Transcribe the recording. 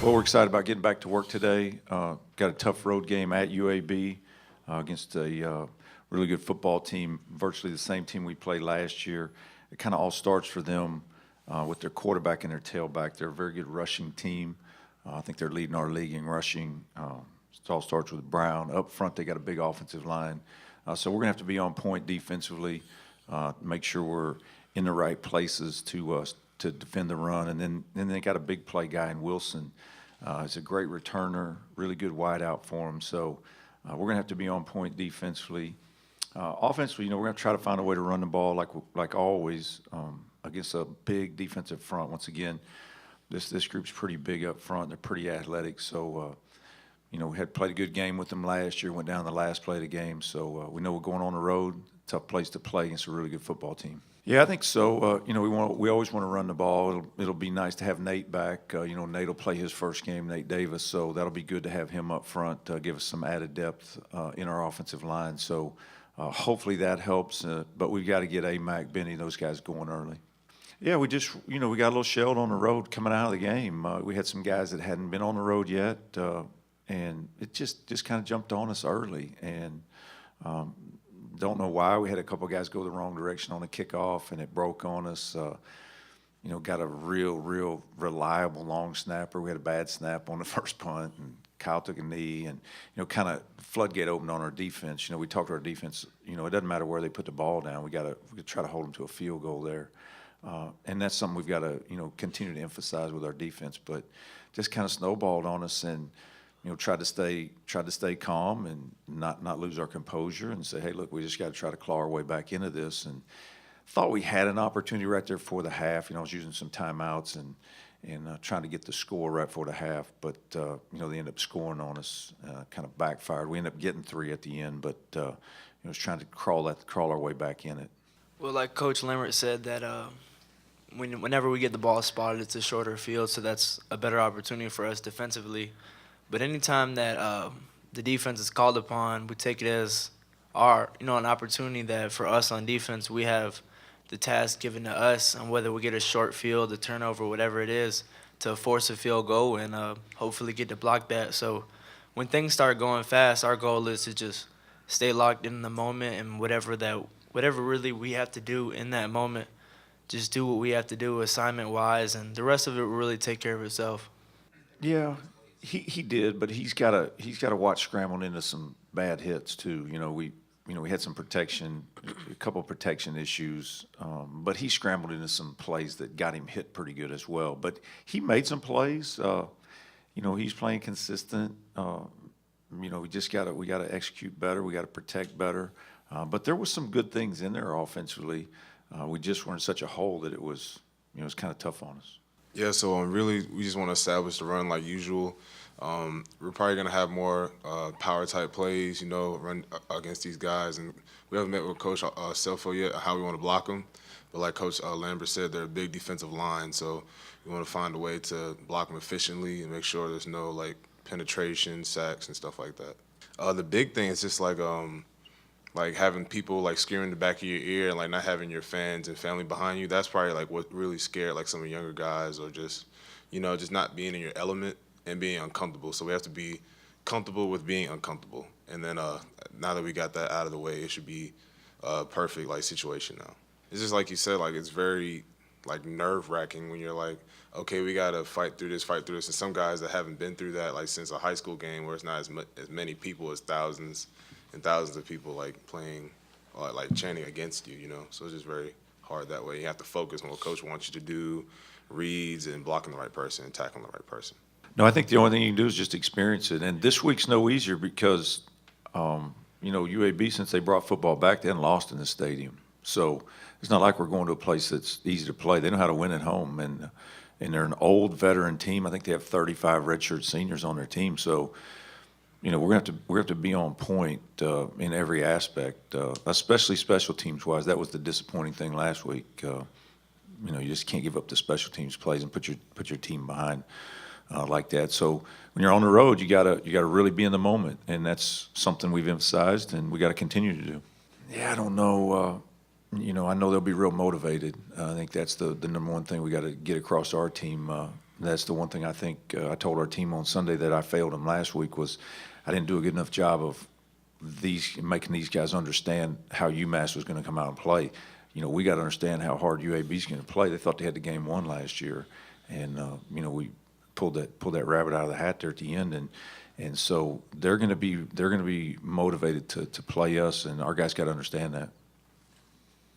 Well, we're excited about getting back to work today. Got a tough road game at UAB against a really good football team, virtually the same team we played last year. It kind of all starts for them with their quarterback and their tailback. They're a very good rushing team. I think they're leading our league in rushing. It all starts with Brown. Up front, they got a big offensive line. So we're going to have to be on point defensively, make sure we're in the right places to defend the run. And then they got a big play guy in Wilson. He's a great returner, really good wideout for him. So we're going to have to be on point defensively. Offensively, we're going to try to find a way to run the ball like always against a big defensive front. Once again, this group's pretty big up front. They're pretty athletic. So, we had played a good game with them last year, went down the last play of the game. So we know we're going on the road, tough place to play against a really good football team. Yeah, I think so. We always want to run the ball. It'll be nice to have Nate back. Nate will play his first game, Nate Davis, so that'll be good to have him up front, give us some added depth in our offensive line. So hopefully that helps. But we've got to get Mac, Benny, those guys going early. Yeah, we just, we got a little shelled on the road coming out of the game. We had some guys that hadn't been on the road yet, and it just kind of jumped on us early. And don't know why. We had a couple guys go the wrong direction on the kickoff, and it broke on us. Got a real reliable long snapper. We had a bad snap on the first punt, and Kyle took a knee, and kind of floodgate opened on our defense. We talked to our defense. It doesn't matter where they put the ball down. We got to try to hold them to a field goal there, and that's something we've got to continue to emphasize with our defense. But just kind of snowballed on us, and tried to stay calm and not lose our composure and say, hey, look, we just got to try to claw our way back into this. And thought we had an opportunity right there for the half. I was using some timeouts and trying to get the score right for the half, but they ended up scoring on us. Kind of backfired. We ended up getting 3 at the end, but was trying to crawl our way back in it. Well, like Coach Lambert said, that whenever we get the ball spotted, it's a shorter field, so that's a better opportunity for us defensively. But anytime that the defense is called upon, we take it as an opportunity that for us on defense, we have the task given to us, and whether we get a short field, a turnover, whatever it is, to force a field goal and hopefully get to block that. So when things start going fast, our goal is to just stay locked in the moment, and whatever really we have to do in that moment, just do what we have to do assignment-wise, and the rest of it will really take care of itself. Yeah. He did, but he's got to watch scrambling into some bad hits too. We had some protection, a couple of protection issues, but he scrambled into some plays that got him hit pretty good as well. But he made some plays. He's playing consistent. We got to execute better. We got to protect better. But there was some good things in there offensively. We just were in such a hole that it was kind of tough on us. Yeah, so really we just want to establish the run like usual. We're probably going to have more power-type plays, run against these guys. And we haven't met with Coach Selfo yet how we want to block them. But like Coach Lambert said, they're a big defensive line, so we want to find a way to block them efficiently and make sure there's no, penetration, sacks, and stuff like that. The big thing is just, having people, screaming in the back of your ear and, not having your fans and family behind you. That's probably, what really scared, some of the younger guys, or just, just not being in your element and being uncomfortable. So we have to be comfortable with being uncomfortable. And then now that we got that out of the way, it should be a perfect, situation now. It's just like you said, it's very, nerve-wracking when you're okay, we got to fight through this. And some guys that haven't been through that, since a high school game where it's not as many people as thousands and thousands of people playing, chanting against you, So it's just very hard that way. You have to focus on what coach wants you to do, reads, and blocking the right person and tackling the right person. No, I think the only thing you can do is just experience it. And this week's no easier because, UAB, since they brought football back, they hadn't lost in the stadium. So it's not like we're going to a place that's easy to play. They know how to win at home, and they're an old veteran team. I think they have 35 redshirt seniors on their team. So, we're going to have to be on point in every aspect, especially special teams wise. That was the disappointing thing last week. You just can't give up the special teams plays and put your team behind like that. So when you're on the road, you gotta really be in the moment, and that's something we've emphasized, and we got to continue to do. Yeah, I don't know. I know they'll be real motivated. I think that's the number one thing we got to get across to our team. That's the one thing I think I told our team on Sunday that I failed them last week was I didn't do a good enough job of making these guys understand how UMass was going to come out and play. You know, we got to understand how hard UAB is going to play. They thought they had the game won last year, and you know, we pulled that rabbit out of the hat there at the end, and so they're going to be motivated to play us, and our guys got to understand that.